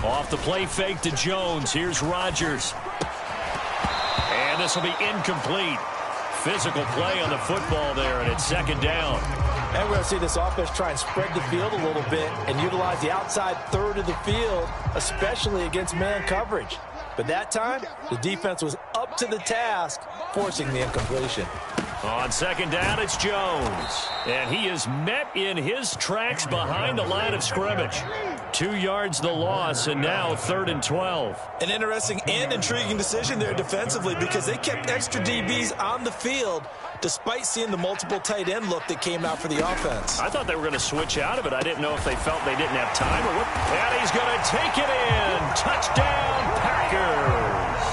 Off the play fake to Jones. Here's Rodgers. And this will be incomplete. Physical play on the football there, and it's second down. And we're going to see this offense try and spread the field a little bit and utilize the outside third of the field, especially against man coverage. But that time, the defense was up to the task, forcing the incompletion. On second down, it's Jones. And he is met in his tracks behind the line of scrimmage. 2 yards the loss, and now 3rd and 12. An interesting and intriguing decision there defensively because they kept extra DBs on the field despite seeing the multiple tight end look that came out for the offense. I thought they were going to switch out of it. I didn't know if they felt they didn't have time or what. And he's going to take it in. Touchdown, Packers.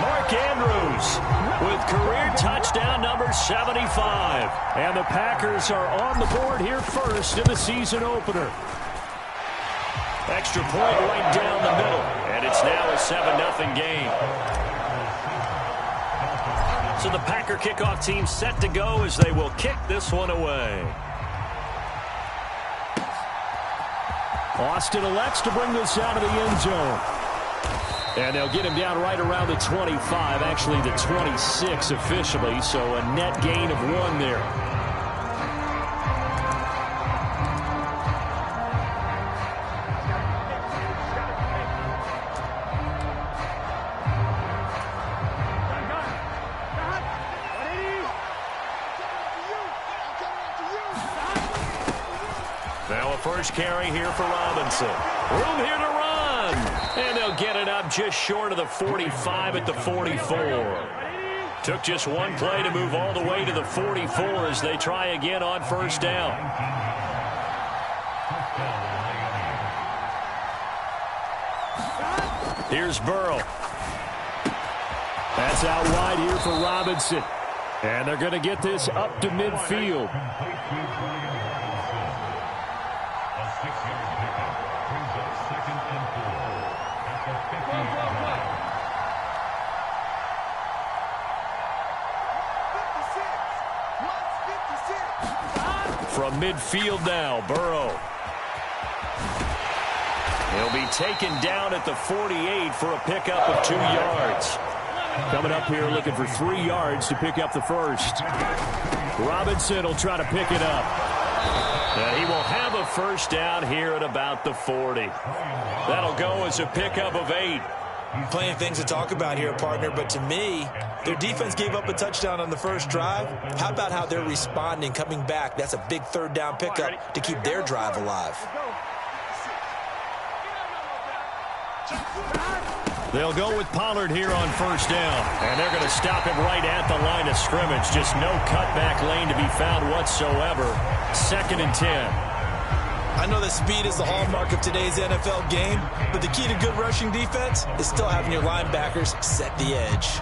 Mark Andrews with career touchdown number 75. And the Packers are on the board here first in the season opener. Extra point right down the middle. And it's now a 7-0 game. So the Packer kickoff team set to go as they will kick this one away. Austin elects to bring this out of the end zone. And they'll get him down right around the 25, actually the 26 officially, so a net gain of 1 there. Now a first carry here for Robinson. Room here to run. And they'll get it up just short of the 45 at the 44. Took just one play to move all the way to the 44 as they try again on first down. Here's Burrow. That's out wide here for Robinson. And they're going to get this up to midfield. From midfield now, Burrow. He'll be taken down at the 48 for a pickup of 2 yards. Coming up here looking for 3 yards to pick up the first. Robinson will try to pick it up. And he will have a first down here at about the 40. That'll go as a pickup of 8. Plenty of things to talk about here, partner, but to me, their defense gave up a touchdown on the first drive. How about how they're responding, coming back? That's a big 3rd down pickup to keep their drive alive. They'll go with Pollard here on first down. And they're going to stop him right at the line of scrimmage. Just no cutback lane to be found whatsoever. 2nd and 10. I know that speed is the hallmark of today's NFL game, but the key to good rushing defense is still having your linebackers set the edge.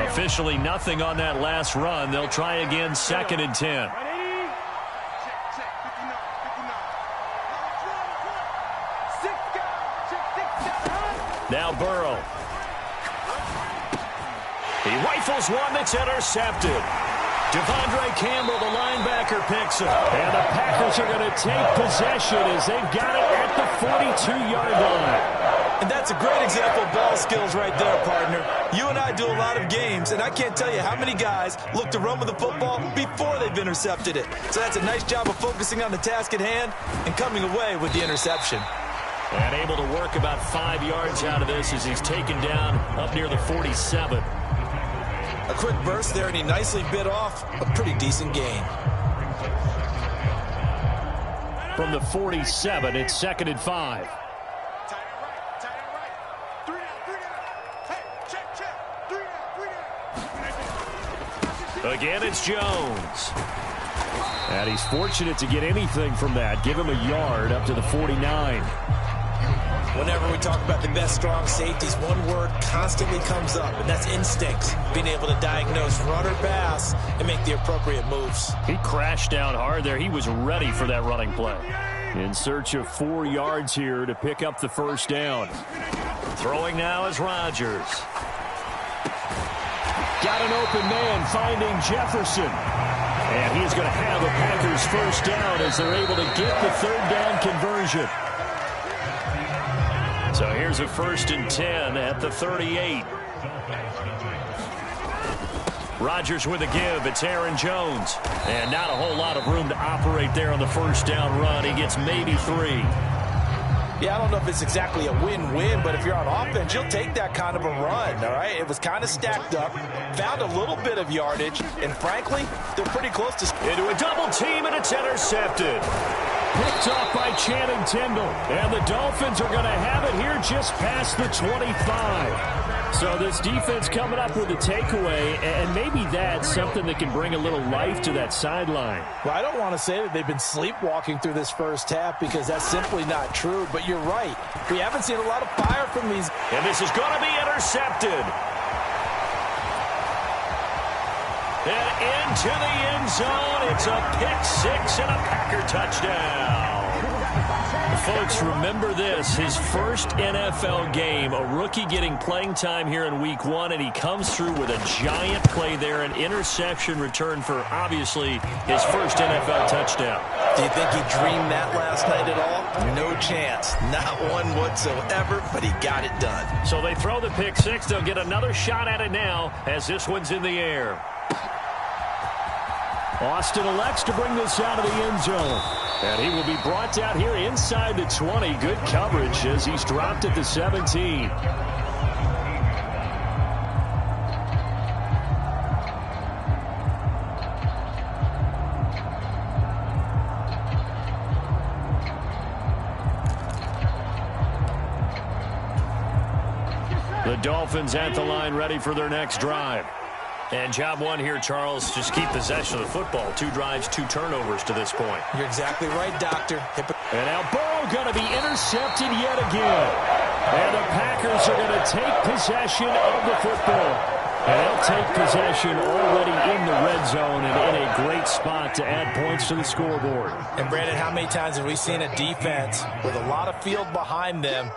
Officially nothing on that last run. They'll try again 2nd and 10. Now Burrow. He rifles one that's intercepted. Devondre Campbell, the linebacker, picks him. And the Packers are going to take possession as they've got it at the 42-yard line. And that's a great example of ball skills right there, partner. You and I do a lot of games, and I can't tell you how many guys look to run with the football before they've intercepted it. So that's a nice job of focusing on the task at hand and coming away with the interception. And able to work about 5 yards out of this as he's taken down up near the 47. A quick burst there, and he nicely bit off a pretty decent gain. From the 47, it's 2nd and 5. Again, it's Jones. And he's fortunate to get anything from that. Give him a yard up to the 49. Whenever we talk about the best strong safeties, one word constantly comes up, and that's instinct. Being able to diagnose run or pass and make the appropriate moves. He crashed down hard there. He was ready for that running play. In search of 4 yards here to pick up the first down. Throwing now is Rodgers. Got an open man finding Jefferson. And he's going to have a Packers first down as they're able to get the third down conversion. So here's a 1st and 10 at the 38. Rodgers with a give. It's Aaron Jones. And not a whole lot of room to operate there on the first down run. He gets maybe 3. Yeah, I don't know if it's exactly a win-win, but if you're on offense, you'll take that kind of a run, all right? It was kind of stacked up, found a little bit of yardage, and frankly, they're pretty close to... Into a double team, and it's intercepted. Picked off by Channing Tindall, and the Dolphins are going to have it here just past the 25. So this defense coming up with a takeaway, and maybe that's something that can bring a little life to that sideline. Well, I don't want to say that they've been sleepwalking through this first half because that's simply not true, but you're right. We haven't seen a lot of fire from these. And this is going to be intercepted. And into the end zone. It's a pick-6 and a Packer touchdown. Folks, remember this, his first NFL game, a rookie getting playing time here in week 1, and he comes through with a giant play there, an interception return for, obviously, his first NFL touchdown. Do you think he dreamed that last night at all? No chance. Not one whatsoever, but he got it done. So they throw the pick-6. They'll get another shot at it now as this one's in the air. Austin elects to bring this out of the end zone. And he will be brought down here inside the 20. Good coverage as he's dropped at the 17. The Dolphins at the line ready for their next drive. And job one here, Charles, just keep possession of the football. 2 drives, 2 turnovers to this point. You're exactly right, Doctor. And now Burrow going to be intercepted yet again. And the Packers are going to take possession of the football. And they'll take possession already in the red zone and in a great spot to add points to the scoreboard. And, Brandon, how many times have we seen a defense with a lot of field behind them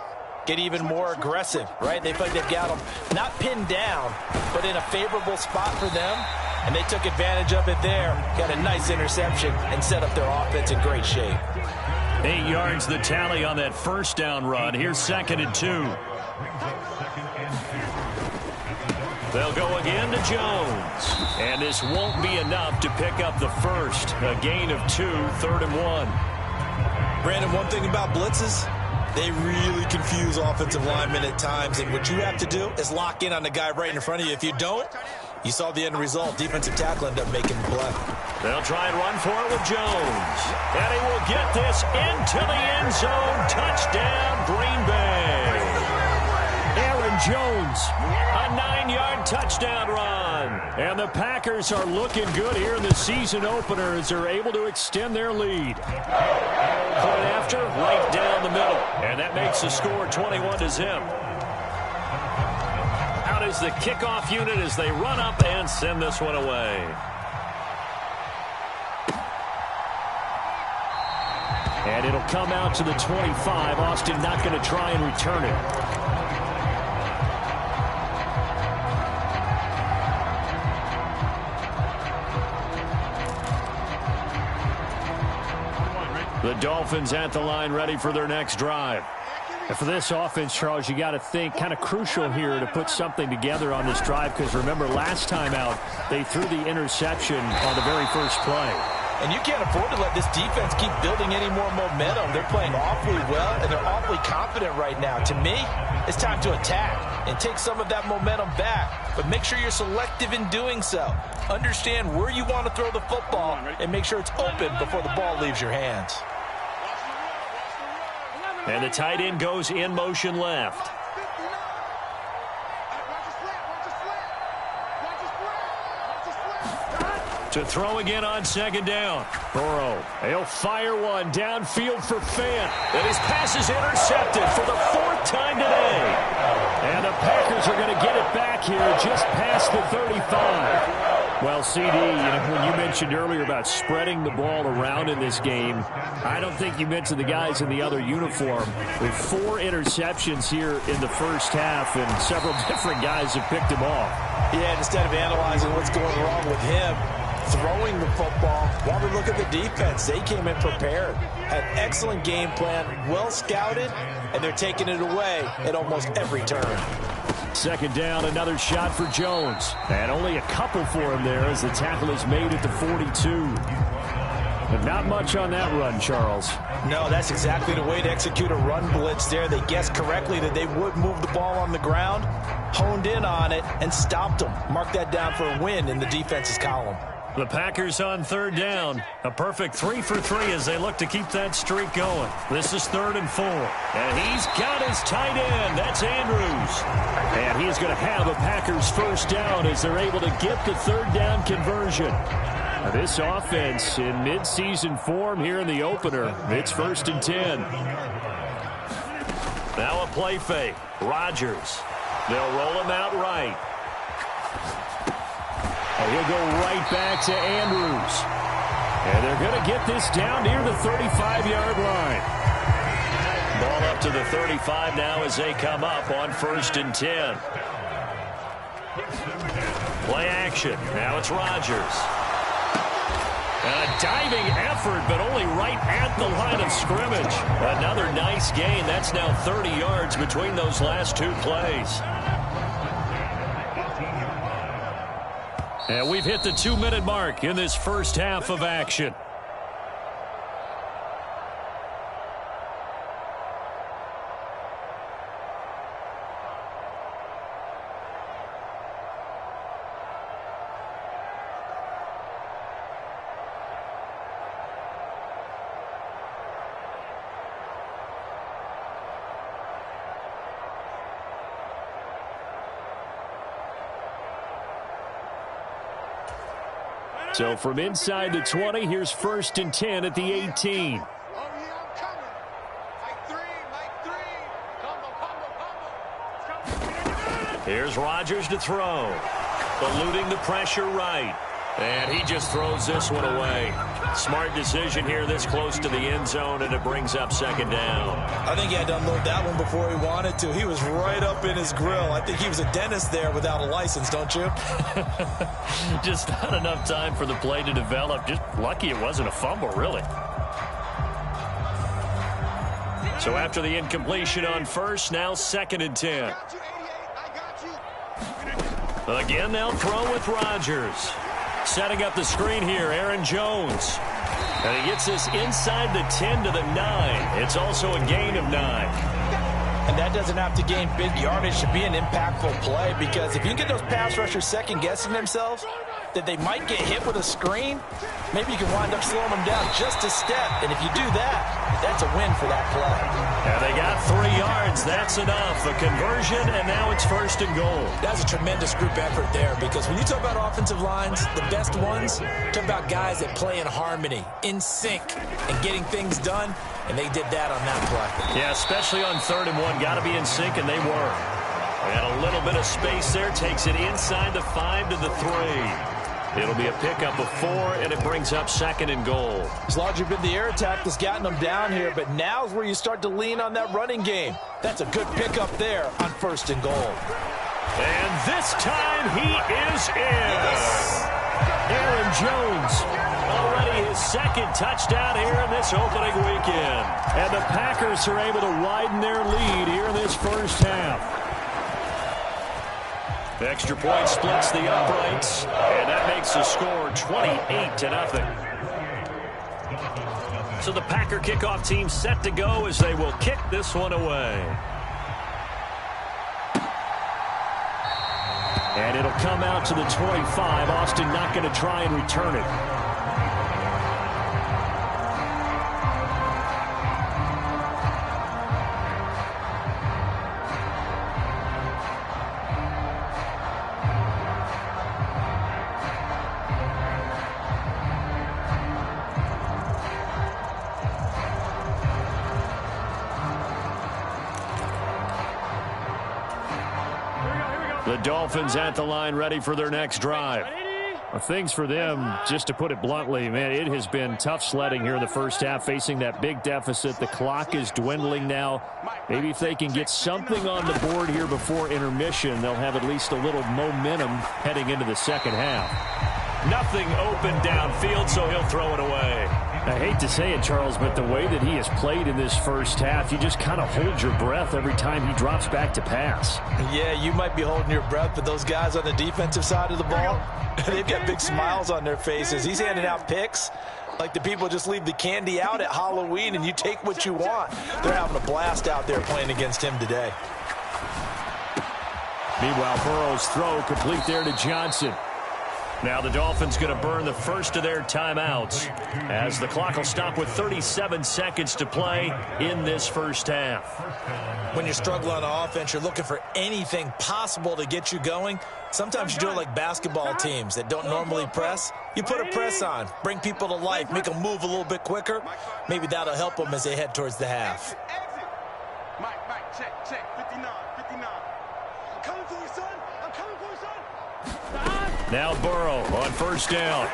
get even more aggressive, right? They feel like they've got them not pinned down, but in a favorable spot for them, and they took advantage of it there. Got a nice interception and set up their offense in great shape. 8 yards the tally on that first down run. Here's 2nd and 2. They'll go again to Jones. And this won't be enough to pick up the first. A gain of 2, 3rd and 1. Brandon, one thing about blitzes, they really confuse offensive linemen at times, and what you have to do is lock in on the guy right in front of you. If you don't, you saw the end result. Defensive tackle ended up making the play. They'll try and run for it with Jones. And he will get this into the end zone. Touchdown, Green Bay. Aaron Jones, a 9-yard touchdown run. And the Packers are looking good here in the season opener as they're able to extend their lead. Point after, right down the middle. And that makes the score 21-0. Out is the kickoff unit as they run up and send this one away. And it'll come out to the 25. Austin not going to try and return it. The Dolphins at the line ready for their next drive. And for this offense, Charles, you got to think kind of crucial here to put something together on this drive because remember last time out they threw the interception on the very first play. And you can't afford to let this defense keep building any more momentum. They're playing awfully well, and they're awfully confident right now. To me, it's time to attack and take some of that momentum back. But make sure you're selective in doing so. Understand where you want to throw the football and make sure it's open before the ball leaves your hands. And the tight end goes in motion left. To throw again on 2nd down. Burrow, he'll fire one downfield for Fant. And his pass is intercepted for the 4th time today. And the Packers are going to get it back here just past the 35. Well, CD, when you mentioned earlier about spreading the ball around in this game, I don't think you mentioned the guys in the other uniform. With 4 interceptions here in the first half, and several different guys have picked him off. Yeah, instead of analyzing what's going wrong with him, throwing the football, while we look at the defense, they came in prepared. Had excellent game plan, well scouted, and they're taking it away at almost every turn. Second down, another shot for Jones. And only a couple for him there as the tackle is made at the 42. But not much on that run, Charles. No, that's exactly the way to execute a run blitz there. They guessed correctly that they would move the ball on the ground, honed in on it, and stopped them. Mark that down for a win in the defense's column. The Packers on third down. A perfect 3 for 3 as they look to keep that streak going. This is 3rd and 4. And he's got his tight end. That's Andrews. And he's going to have a Packers first down as they're able to get the third down conversion. Now this offense in midseason form here in the opener. It's 1st and 10. Now a play fake. Rodgers. They'll roll him out right. And he'll go right back to Andrews. And they're going to get this down near the 35-yard line. Ball up to the 35 now as they come up on 1st and 10. Play action. Now it's Rodgers. And a diving effort, but only right at the line of scrimmage. Another nice gain. That's now 30 yards between those last 2 plays. And we've hit the 2-minute mark in this first half of action. So from inside the 20, here's 1st and 10 at the 18. Here's Rodgers to throw. Eluding the pressure right. And he just throws this one away. Smart decision here this close to the end zone, and it brings up 2nd down. I think he had to unload that one before he wanted to. He was right up in his grill. I think he was a dentist there without a license, don't you? Just not enough time for the play to develop. Just lucky it wasn't a fumble, really. So after the incompletion on 1st, now 2nd and 10. Again, they'll throw with Rodgers. Setting up the screen here, Aaron Jones. And he gets this inside the 10 to the 9. It's also a gain of 9. And that doesn't have to gain big yardage to be an impactful play, because if you get those pass rushers second-guessing themselves that they might get hit with a screen, maybe you can wind up slowing them down just a step. And if you do that, that's a win for that play. And they got 3 yards. That's enough. A conversion, and now it's 1st and goal. That's a tremendous group effort there, because when you talk about offensive lines, the best ones, talk about guys that play in harmony, in sync, and getting things done, and they did that on that play. Yeah, especially on 3rd and 1. Got to be in sync, and they were. And a little bit of space there takes it inside the 5 to the 3. It'll be a pickup of 4, and it brings up 2nd and goal. It's largely been the air attack that's gotten them down here, but now's where you start to lean on that running game. That's a good pickup there on 1st and goal. And this time he is in. Aaron Jones, already his 2nd touchdown here in this opening weekend. And the Packers are able to widen their lead here in this first half. The extra point splits the uprights, and that makes the score 28-0. So the Packer kickoff team set to go as they will kick this one away. And it'll come out to the 25. Austin not going to try and return it. The Dolphins at the line, ready for their next drive. Well, things for them, just to put it bluntly, man, it has been tough sledding here in the first half, facing that big deficit. The clock is dwindling now. Maybe if they can get something on the board here before intermission, they'll have at least a little momentum heading into the second half. Nothing open downfield, so he'll throw it away. I hate to say it, Charles, but the way that he has played in this first half, you just kind of hold your breath every time he drops back to pass. Yeah, you might be holding your breath, but those guys on the defensive side of the ball, they've got big smiles on their faces. He's handing out picks like the people just leave the candy out at Halloween and you take what you want. They're having a blast out there playing against him today. Meanwhile, Burrow's throw complete there to Johnson. Now the Dolphins going to burn the first of their timeouts as the clock will stop with 37 seconds to play in this first half. When you're struggling on offense, you're looking for anything possible to get you going. Sometimes you do it like basketball teams that don't normally press. You put a press on, bring people to life, make them move a little bit quicker. Maybe that'll help them as they head towards the half. Mike, check, 59. I'm coming for you, son. Now Burrow on first down.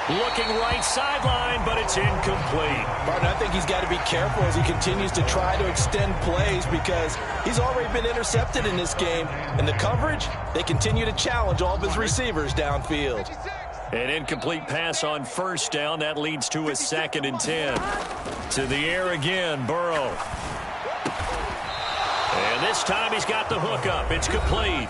Looking right sideline, but it's incomplete. Martin, I think he's got to be careful as he continues to try to extend plays because he's already been intercepted in this game. And the coverage, they continue to challenge all of his receivers downfield. An incomplete pass on first down. That leads to a 2nd and 10. To the air again, Burrow. And this time he's got the hook up. It's complete.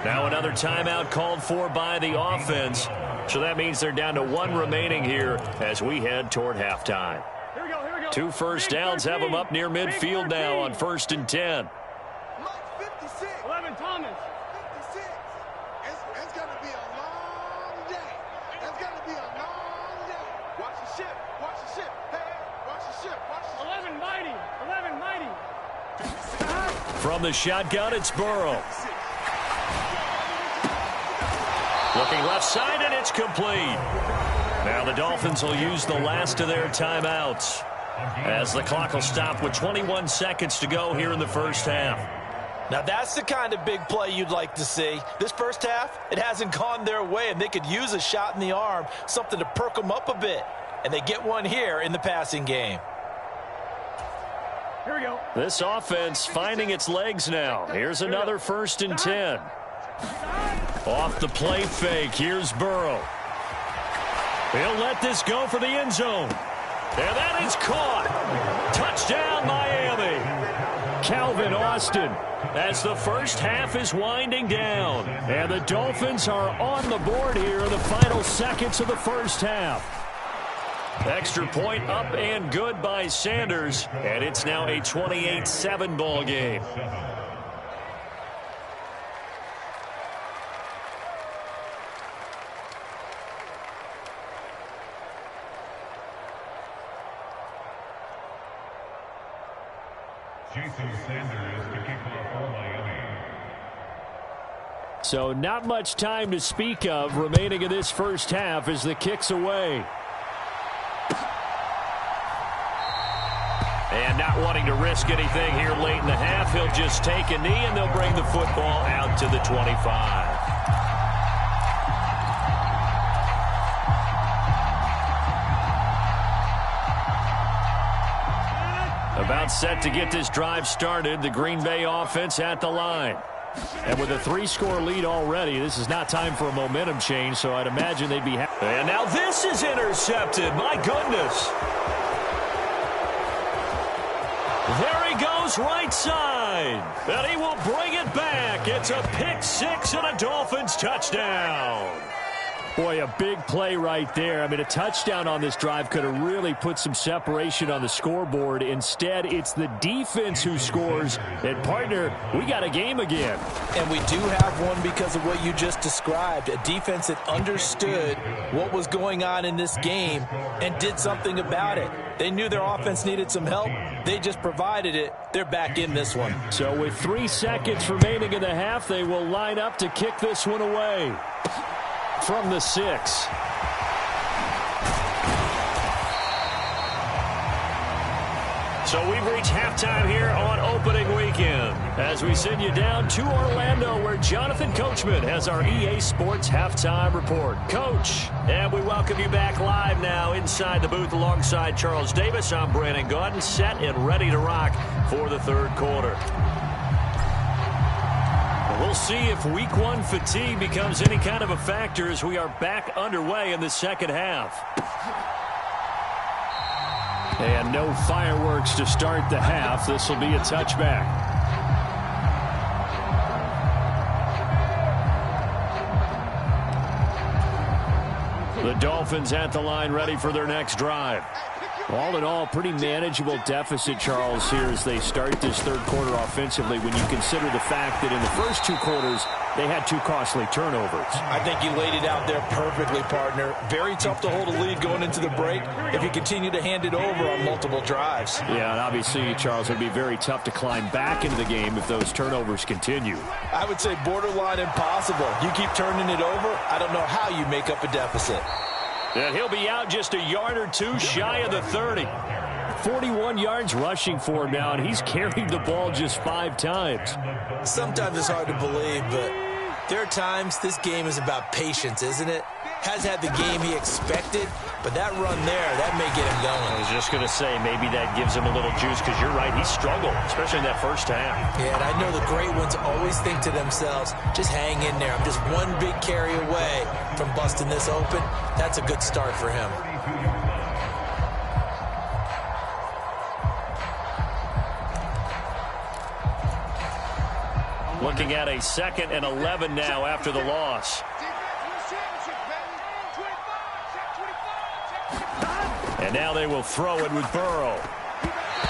Now another timeout called for by the offense. So that means they're down to 1 remaining here as we head toward halftime. Here we go. 2 first downs have them up near midfield now on 1st and 10. 11 Thomas. 56. It's going to be a long day. It's going to be a long day. Watch the ship. Hey, watch the ship. 11 mighty. From the shotgun, it's Burrow. Looking left side, and it's complete. Now the Dolphins will use the last of their timeouts as the clock will stop with 21 seconds to go here in the first half. Now that's the kind of big play you'd like to see. This first half, it hasn't gone their way, and they could use a shot in the arm, something to perk them up a bit. And they get one here in the passing game. Here we go. This offense finding its legs now. Here's another 1st and 10. Off the play fake, here's Burrow. He'll let this go for the end zone. And that is caught. Touchdown, Miami. Calvin Austin as the first half is winding down. And the Dolphins are on the board here in the final seconds of the first half. Extra point up and good by Sanders. And it's now a 28-7 ball game. So not much time to speak of remaining in this first half as the kick's away. And not wanting to risk anything here late in the half, he'll just take a knee and they'll bring the football out to the 25. About set to get this drive started, the Green Bay offense at the line. And with a 3-score lead already, this is not time for a momentum change, so I'd imagine they'd be happy. And now this is intercepted. My goodness. There he goes right side. And he will bring it back. It's a pick 6 and a Dolphins touchdown. Boy, a big play right there. I mean, a touchdown on this drive could have really put some separation on the scoreboard. Instead, it's the defense who scores. And, partner, we got a game again. And we do have one because of what you just described. A defense that understood what was going on in this game and did something about it. They knew their offense needed some help. They just provided it. They're back in this one. So with 3 seconds remaining in the half, they will line up to kick this one away. From the 6. So we've reached halftime here on opening weekend as we send you down to Orlando where Jonathan Coachman has our EA Sports halftime report. Coach, and we welcome you back live now inside the booth alongside Charles Davis. I'm Brandon Gaudin, set and ready to rock for the third quarter. We'll see if week one fatigue becomes any kind of a factor as we are back underway in the second half. And no fireworks to start the half. This will be a touchback. The Dolphins at the line ready for their next drive. All in all, pretty manageable deficit, Charles, here as they start this third quarter offensively when you consider the fact that in the first two quarters, they had two costly turnovers. I think you laid it out there perfectly, partner. Very tough to hold a lead going into the break if you continue to hand it over on multiple drives. Yeah, and obviously, Charles, it would be very tough to climb back into the game if those turnovers continue. I would say borderline impossible. You keep turning it over, I don't know how you make up a deficit. And he'll be out just a yard or two shy of the 30. 41 yards rushing for him now, and he's carried the ball just 5 times. Sometimes it's hard to believe, but there are times this game is about patience, isn't it? Has had the game he expected, but that run there, that may get him going. I was just going to say, maybe that gives him a little juice, because you're right, he struggled, especially in that first half. Yeah, and I know the great ones always think to themselves, just hang in there. I'm just one big carry away from busting this open. That's a good start for him. Looking at a 2nd and 11 now after the loss. And now they will throw it with Burrow.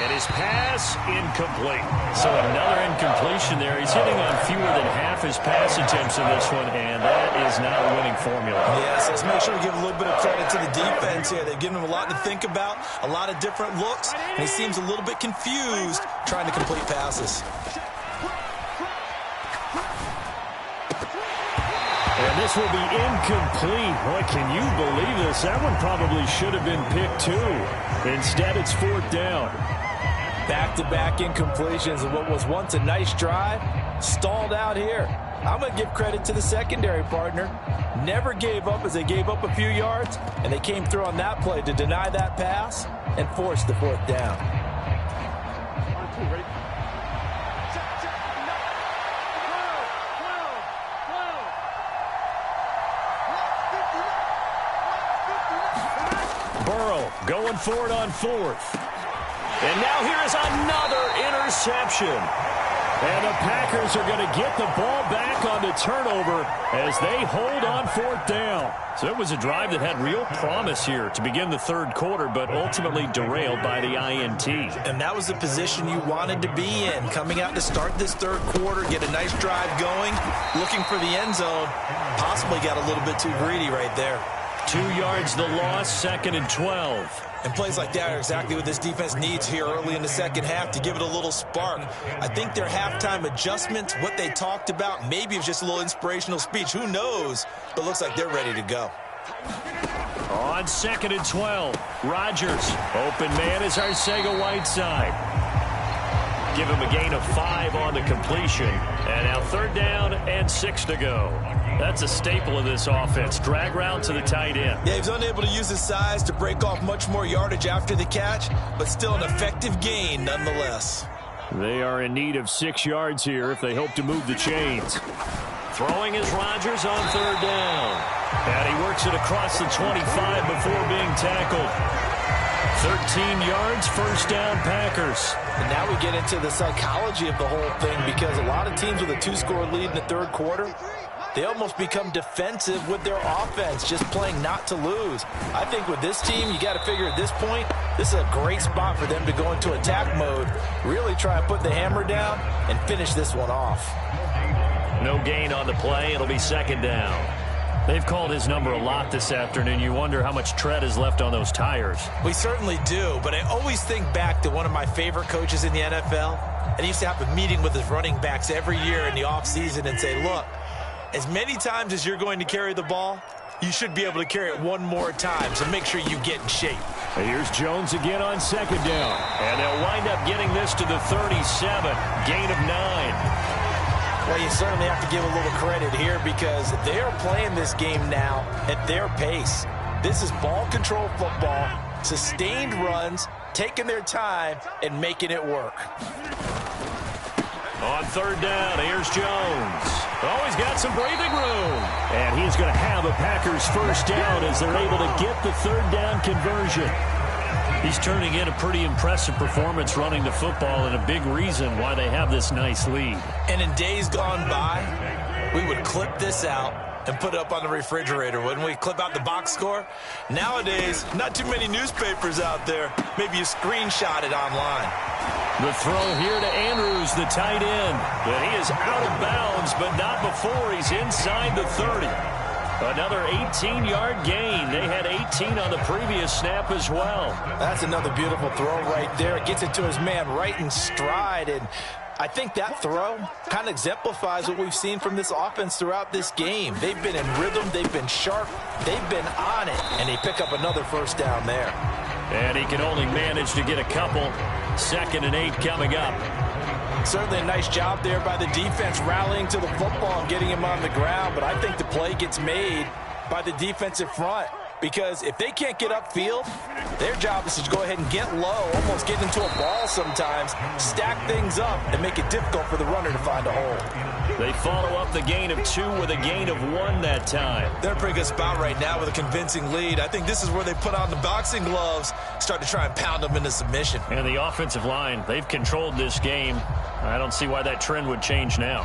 And his pass incomplete. So another incompletion there. He's hitting on fewer than half his pass attempts in this one, and that is not a winning formula. Yes, let's make sure to give a little bit of credit to the defense here. They've given him a lot to think about, a lot of different looks, and he seems a little bit confused trying to complete passes. And this will be incomplete. Boy, can you believe this? That one probably should have been picked too. Instead, it's 4th down. Back-to-back incompletions of what was once a nice drive, stalled out here. I'm going to give credit to the secondary partner. Never gave up as they gave up a few yards, and they came through on that play to deny that pass and force the 4th down. Burrow going for it on 4th. And now here is another interception. And the Packers are going to get the ball back on the turnover as they hold on 4th down. So it was a drive that had real promise here to begin the third quarter, but ultimately derailed by the INT. And that was the position you wanted to be in, coming out to start this third quarter, get a nice drive going, looking for the end zone. Possibly got a little bit too greedy right there. 2 yards the loss, 2nd and 12. And plays like that are exactly what this defense needs here early in the second half to give it a little spark. I think their halftime adjustments, what they talked about, maybe it was just a little inspirational speech. Who knows? But looks like they're ready to go. On 2nd and 12, Rodgers. Open man is Arcega-Whiteside. Give him a gain of 5 on the completion. And now 3rd down and 6 to go. That's a staple of this offense. Drag route to the tight end. Yeah, he was unable to use his size to break off much more yardage after the catch, but still an effective gain nonetheless. They are in need of 6 yards here if they hope to move the chains. Throwing is Rodgers on 3rd down. And he works it across the 25 before being tackled. 13 yards, 1st down, Packers. And now we get into the psychology of the whole thing, because a lot of teams with a 2-score lead in the third quarter, they almost become defensive with their offense, just playing not to lose. I think with this team, you got to figure at this point, this is a great spot for them to go into attack mode, really try and put the hammer down and finish this one off. No gain on the play. It'll be 2nd down. They've called his number a lot this afternoon. You wonder how much tread is left on those tires. We certainly do, but I always think back to one of my favorite coaches in the NFL, and he used to have a meeting with his running backs every year in the offseason and say, look, as many times as you're going to carry the ball, you should be able to carry it one more time, so make sure you get in shape. Here's Jones again on second down. And they'll wind up getting this to the 37. Gain of 9. Well, you certainly have to give a little credit here because they are playing this game now at their pace. This is ball control football, sustained runs, taking their time, and making it work. On third down, here's Jones. Oh, he's got some breathing room. And he's going to have a Packers first down as they're able to get the third down conversion. He's turning in a pretty impressive performance running the football and a big reason why they have this nice lead. And in days gone by, we would clip this out and put it up on the refrigerator, wouldn't we? Clip out the box score. Nowadays, not too many newspapers out there. Maybe you screenshot it online. The throw here to Andrews, the tight end. But he is out of bounds, but not before he's inside the 30. Another 18-yard gain. They had 18 on the previous snap as well. That's another beautiful throw right there. It gets it to his man right in stride, and I think that throw kind of exemplifies what we've seen from this offense throughout this game. They've been in rhythm, they've been sharp, they've been on it, and they pick up another first down there. And he can only manage to get a couple. 2nd and 8 coming up. Certainly a nice job there by the defense rallying to the football and getting him on the ground, but I think the play gets made by the defensive front. Because if they can't get upfield, their job is to go ahead and get low, almost get into a ball sometimes, stack things up, and make it difficult for the runner to find a hole. They follow up the gain of 2 with a gain of 1 that time. They're in a pretty good spot right now with a convincing lead. I think this is where they put on the boxing gloves, start to try and pound them into submission. And the offensive line, they've controlled this game. I don't see why that trend would change now.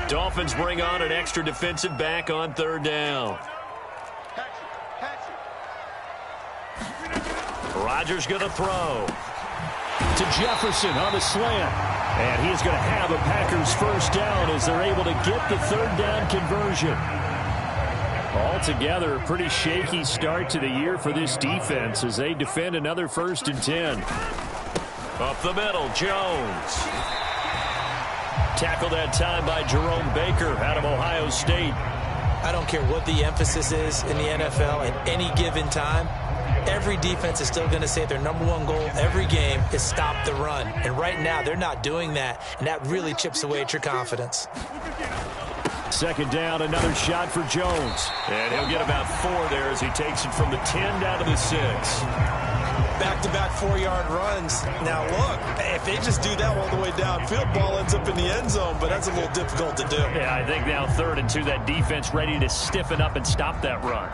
Dolphins bring on an extra defensive back on third down. Rodgers going to throw to Jefferson on the slant. And he's going to have a Packers first down as they're able to get the third down conversion. Altogether, a pretty shaky start to the year for this defense as they defend another 1st and 10. Up the middle, Jones. Tackled that time by Jerome Baker out of Ohio State. I don't care what the emphasis is in the NFL at any given time. Every defense is still going to say their #1 goal every game is stop the run. And right now, they're not doing that, and that really chips away at your confidence. 2nd down, another shot for Jones. And he'll get about 4 there as he takes it from the 10 down to the 6. Back-to-back 4-yard runs. Now, look, if they just do that all the way downfield, ball ends up in the end zone, but that's a little difficult to do. Yeah, I think now 3rd and 2, that defense ready to stiffen up and stop that run.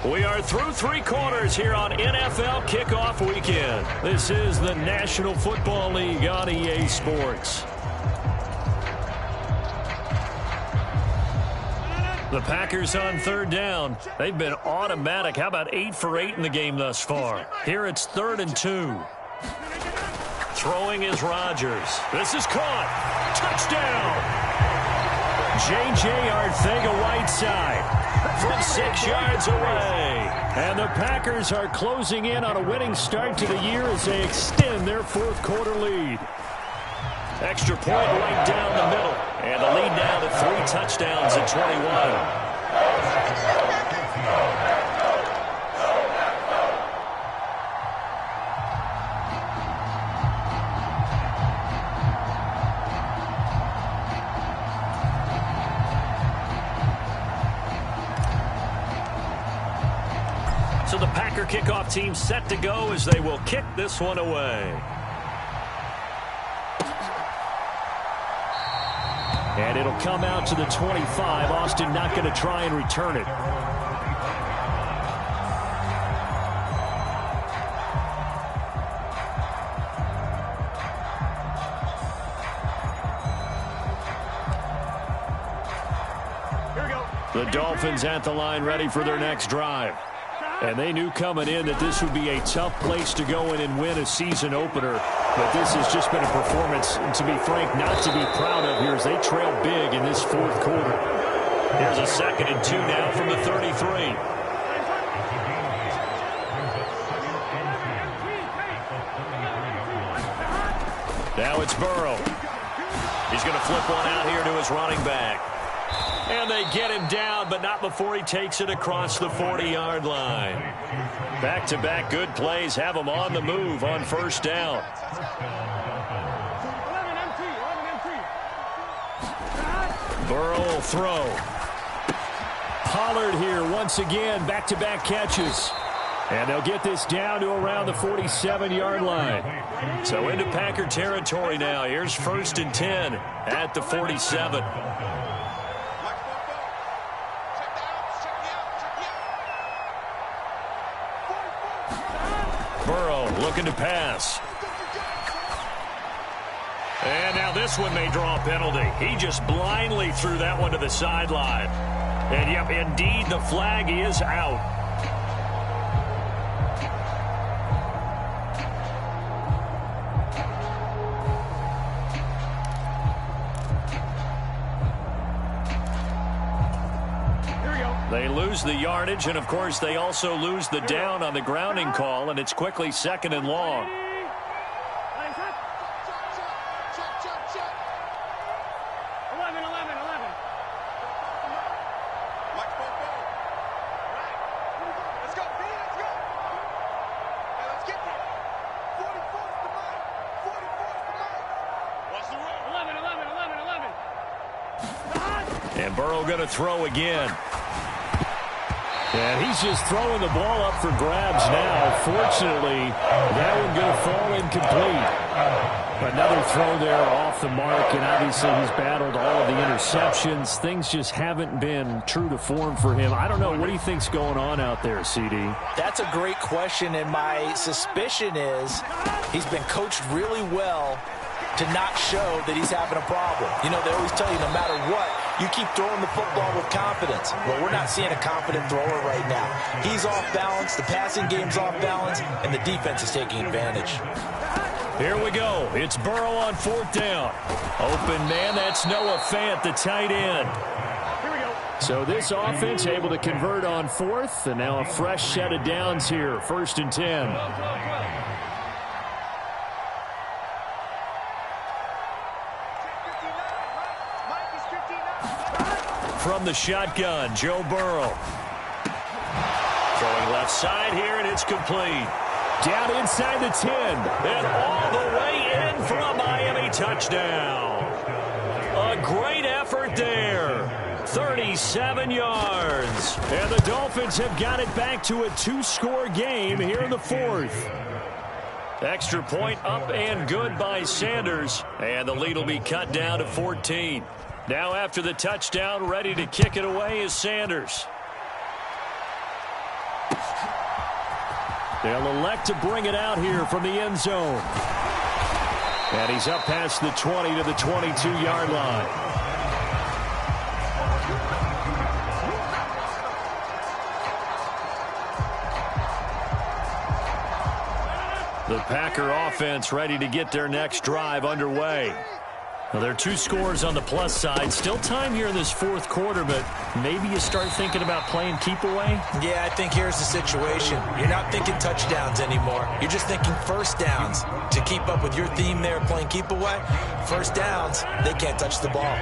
We are through 3 quarters here on NFL Kickoff Weekend. This is the National Football League on EA Sports. The Packers on third down. They've been automatic. How about 8 for 8 in the game thus far? Here it's 3rd and 2. Throwing is Rodgers. This is caught. Touchdown. J.J. Arcega-Whiteside from 6 yards away. And the Packers are closing in on a winning start to the year as they extend their 4th quarter lead. Extra point right down the middle. And the lead now to 3 touchdowns at 21. So the Packer kickoff team set to go as they will kick this one away. And it'll come out to the 25. Austin not going to try and return it. Here we go. The Dolphins at the line ready for their next drive. And they knew coming in that this would be a tough place to go in and win a season opener. But this has just been a performance, and to be frank, not to be proud of here as they trail big in this 4th quarter. Here's a 2nd and 2 now from the 33. Now it's Burrow. He's going to flip one out here to his running back. And they get him down, but not before he takes it across the 40-yard line. Back-to-back good plays have him on the move on first down. Burrow will throw. Pollard here once again, back-to-back catches. And they'll get this down to around the 47-yard line. So into Packer territory now. Here's 1st and 10 at the 47. Burrow looking to pass. And now this one may draw a penalty. He just blindly threw that one to the sideline. And, yep, indeed, the flag is out. They lose the yardage, and, of course, they also lose the down on the grounding call, and it's quickly 2nd and long. And Burrow going to throw again. And he's just throwing the ball up for grabs now. Fortunately, that one going to fall incomplete. Another throw there off the mark, and obviously he's battled all of the interceptions. Things just haven't been true to form for him. I don't know. What do you think's going on out there, CD? That's a great question, and my suspicion is he's been coached really well to not show that he's having a problem. You know, they always tell you no matter what, you keep throwing the football with confidence. Well, we're not seeing a confident thrower right now. He's off balance, the passing game's off balance, and the defense is taking advantage. Here we go. It's Burrow on 4th down. Open man, that's Noah Fant, the tight end. So this offense able to convert on 4th, and now a fresh set of downs here, 1st and 10. From the shotgun, Joe Burrow. Throwing left side here, and it's complete. Down inside the 10, and all the way in for a Miami touchdown. A great effort there. 37 yards. And the Dolphins have got it back to a 2-score game here in the 4th. Extra point up and good by Sanders. And the lead will be cut down to 14. Now after the touchdown, ready to kick it away is Sanders. They'll elect to bring it out here from the end zone. And he's up past the 20 to the 22-yard line. The Packer offense ready to get their next drive underway. Well, there are 2 scores on the plus side. Still time here in this 4th quarter, but maybe you start thinking about playing keep away? Yeah, I think here's the situation. You're not thinking touchdowns anymore. You're just thinking first downs. To keep up with your theme there, playing keep away, first downs, they can't touch the ball.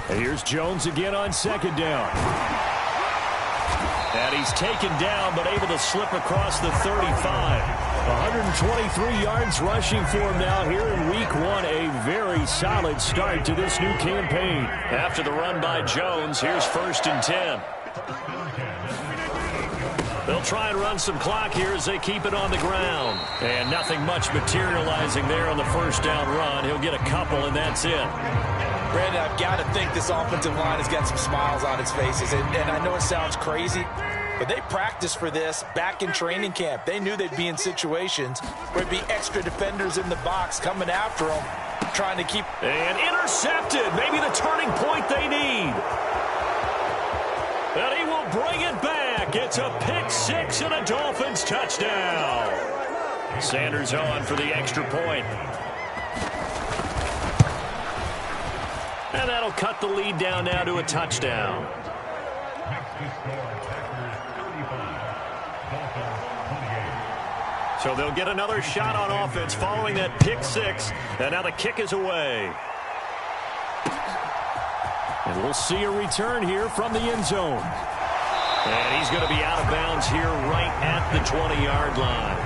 And here's Jones again on 2nd down. And he's taken down, but able to slip across the 35. 123 yards rushing for him now here in week 1. A very solid start to this new campaign. After the run by Jones, here's 1st and 10. They'll try and run some clock here as they keep it on the ground. And nothing much materializing there on the 1st down run. He'll get a couple, and that's it. Brandon, I've got to think this offensive line has got some smiles on its faces. And I know it sounds crazy, but they practiced for this back in training camp. They knew they'd be in situations where there'd be extra defenders in the box coming after them, trying to keep... And intercepted. Maybe the turning point they need. And he will bring it back. It's a pick 6 and a Dolphins touchdown. Sanders on for the extra point. And that'll cut the lead down now to a touchdown. So they'll get another shot on offense following that pick six. And now the kick is away. And we'll see a return here from the end zone. And he's going to be out of bounds here right at the 20-yard line.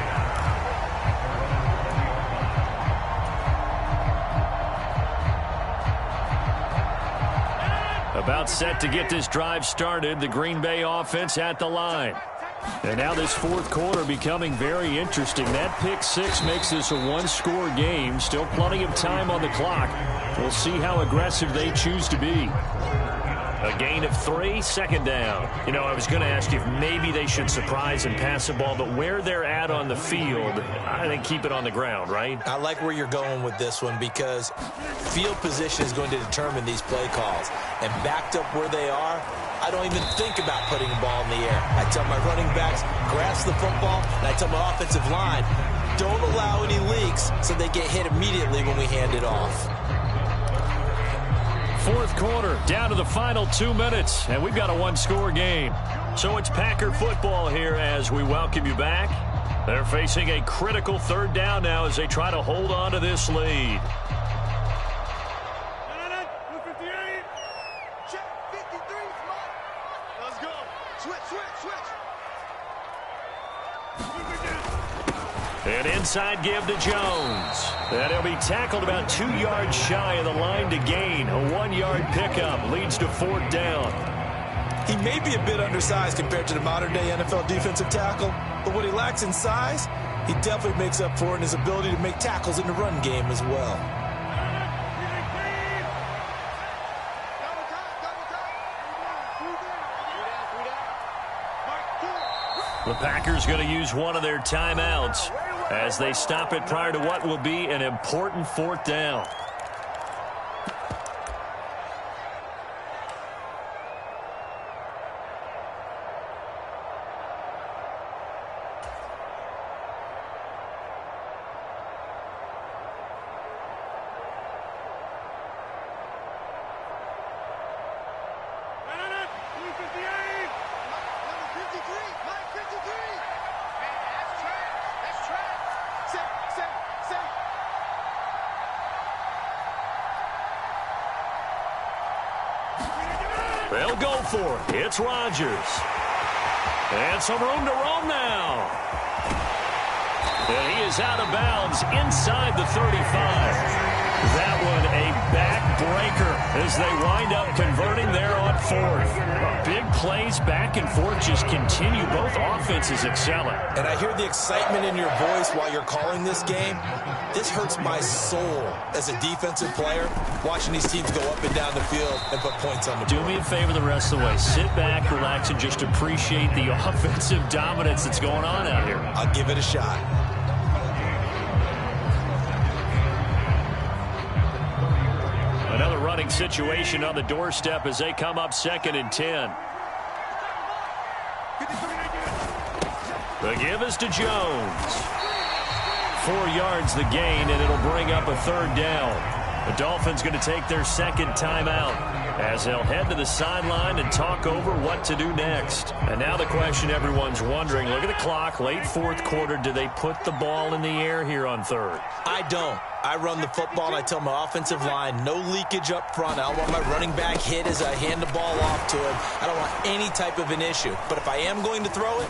About set to get this drive started. The Green Bay offense at the line. And now this fourth quarter becoming very interesting. That pick six makes this a one-score game. Still plenty of time on the clock. We'll see how aggressive they choose to be. A gain of 3, second down. You know, I was going to ask you if maybe they should surprise and pass the ball, but where they're at on the field, I think keep it on the ground, right? I like where you're going with this one because field position is going to determine these play calls. And backed up where they are, I don't even think about putting the ball in the air. I tell my running backs, grasp the football, and I tell my offensive line, don't allow any leaks so they get hit immediately when we hand it off. Fourth quarter, down to the final 2 minutes, and we've got a one-score game. So it's Packer football here as we welcome you back. They're facing a critical third down now as they try to hold on to this lead. Check 53, Smart. Let's go. Switch. An inside give to Jones. And he'll be tackled about 2 yards shy of the line to gain. A 1-yard pickup leads to fourth down. He may be a bit undersized compared to the modern-day NFL defensive tackle, but what he lacks in size, he definitely makes up for in his ability to make tackles in the run game as well. The Packers going to use one of their timeouts as they stop it prior to what will be an important fourth down. They'll go for it. It's Rodgers. And some room to roam now. And he is out of bounds inside the 35. That one a backbreaker as they wind up converting there on fourth. Big plays back and forth just continue. Both offenses excelling. And I hear the excitement in your voice while you're calling this game. This hurts my soul as a defensive player, watching these teams go up and down the field and put points on the board. Do me a favor the rest of the way. Sit back, relax, and just appreciate the offensive dominance that's going on out here. I'll give it a shot. Another running situation on the doorstep as they come up 2nd and 10. The give is to Jones. 4 yards the gain, and it'll bring up a third down. The Dolphins going to take their second timeout as they'll head to the sideline and talk over what to do next. And now the question everyone's wondering, look at the clock, late fourth quarter, do they put the ball in the air here on third? I don't. I run the football, and I tell my offensive line, no leakage up front. I don't want my running back hit as I hand the ball off to him. I don't want any type of an issue. But if I am going to throw it,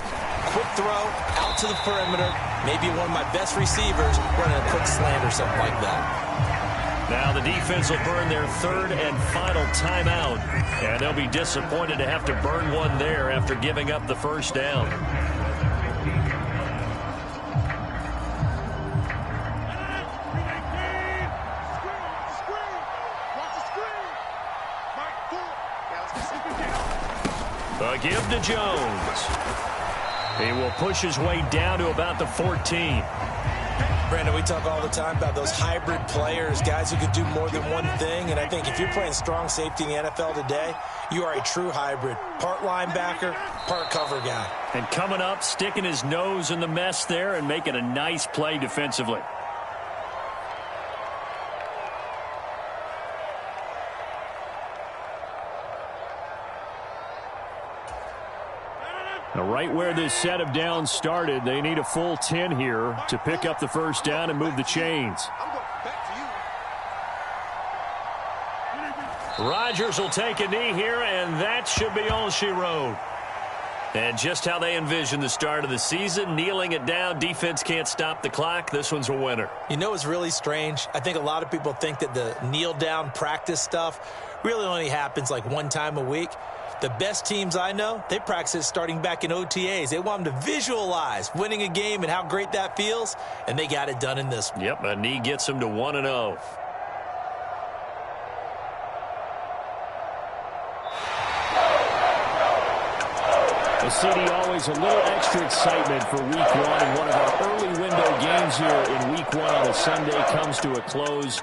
quick throw, out to the perimeter, maybe one of my best receivers running a quick slant or something like that. Now the defense will burn their third and final timeout, and they'll be disappointed to have to burn one there after giving up the first down. A give to Jones. He will push his way down to about the 14. Brandon, we talk all the time about those hybrid players, guys who can do more than one thing. And I think if you're playing strong safety in the NFL today, you are a true hybrid. Part linebacker, part cover guy. And coming up, sticking his nose in the mess there and making a nice play defensively. Now, right where this set of downs started, they need a full 10 here to pick up the first down and move the chains. Rodgers will take a knee here, and that should be all she wrote. And just how they envision the start of the season, kneeling it down, defense can't stop the clock. This one's a winner. You know, it's really strange. I think a lot of people think that the kneel-down practice stuff really only happens like one time a week. The best teams I know, they practice it starting back in OTAs. They want them to visualize winning a game and how great that feels, and they got it done in this one. Yep, a knee gets them to 1-0. CD, always a little extra excitement for week one, and one of our early window games here in week one on a Sunday comes to a close.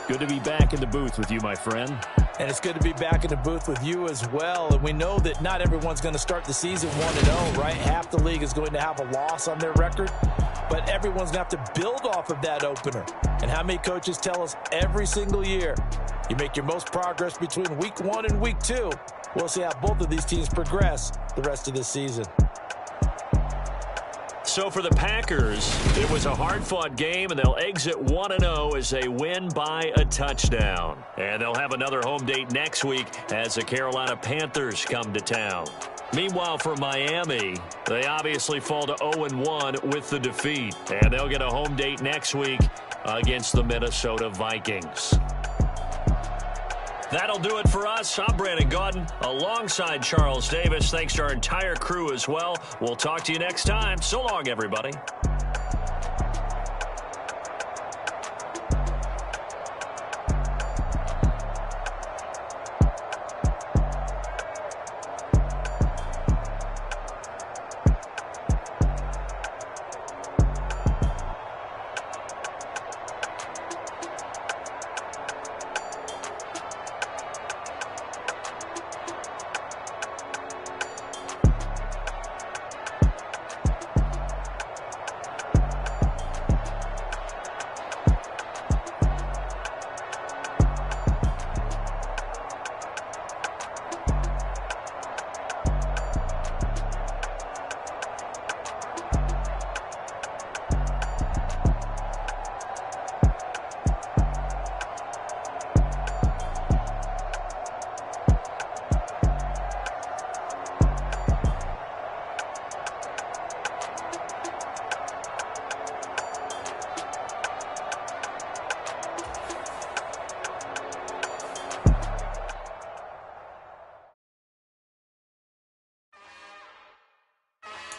Good to be back in the booth with you, my friend. And it's good to be back in the booth with you as well. And we know that not everyone's going to start the season 1-0, right? Half the league is going to have a loss on their record, but everyone's going to have to build off of that opener. And how many coaches tell us every single year, you make your most progress between week one and week two. We'll see how both of these teams progress the rest of this season. So for the Packers, it was a hard-fought game, and they'll exit 1-0 as they win by a touchdown. And they'll have another home date next week as the Carolina Panthers come to town. Meanwhile, for Miami, they obviously fall to 0-1 with the defeat. And they'll get a home date next week against the Minnesota Vikings. That'll do it for us. I'm Brandon Gaudin alongside Charles Davis. Thanks to our entire crew as well. We'll talk to you next time. So long, everybody.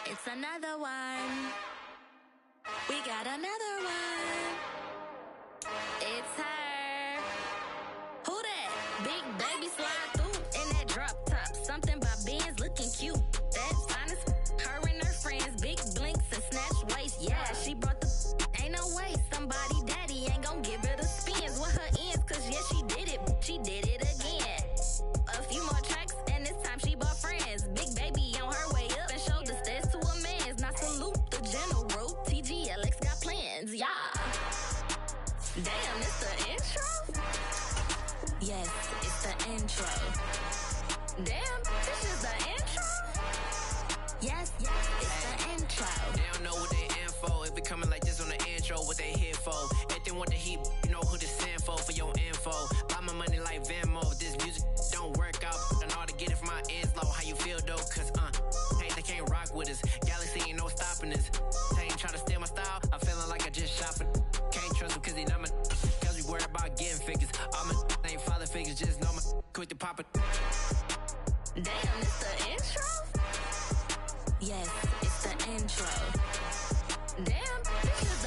It's another one. We got another one. It's her. Who that? Big baby slide through in that drop top. Something about Benz looking cute. That finest. Her and her friends. Big blinks and snatch waist. Yeah, she brought the. Ain't no way. Somebody daddy ain't gon' give her the spins with her ends. Cause yeah, she did it. She did it again. A few more tracks and this time she bought friends. Big baby on her way up and showed the stairs to a man's. Now salute the general. TGLX got plans, yeah. Damn, it's the intro? Yes, it's the intro. Damn, this is the intro? Yes, it's the intro. They don't know what they in for. If it coming like this on the intro, what they here for? Everything want the heat, you know who to send for your info. Buy my money like Venmo. This music don't work out. I know how to get it from my ends low. How you feel though? Cause hey, they can't rock with us. Galaxy ain't no stopping us. They ain't trying to steal my style. I'm feeling like I just shot for. Can't trust him cause he not my. Cause we worried about getting figures. All my ain't father figures. Just know my quick to pop it. Damn, it's the intro? Yes, it's the intro. Damn, this is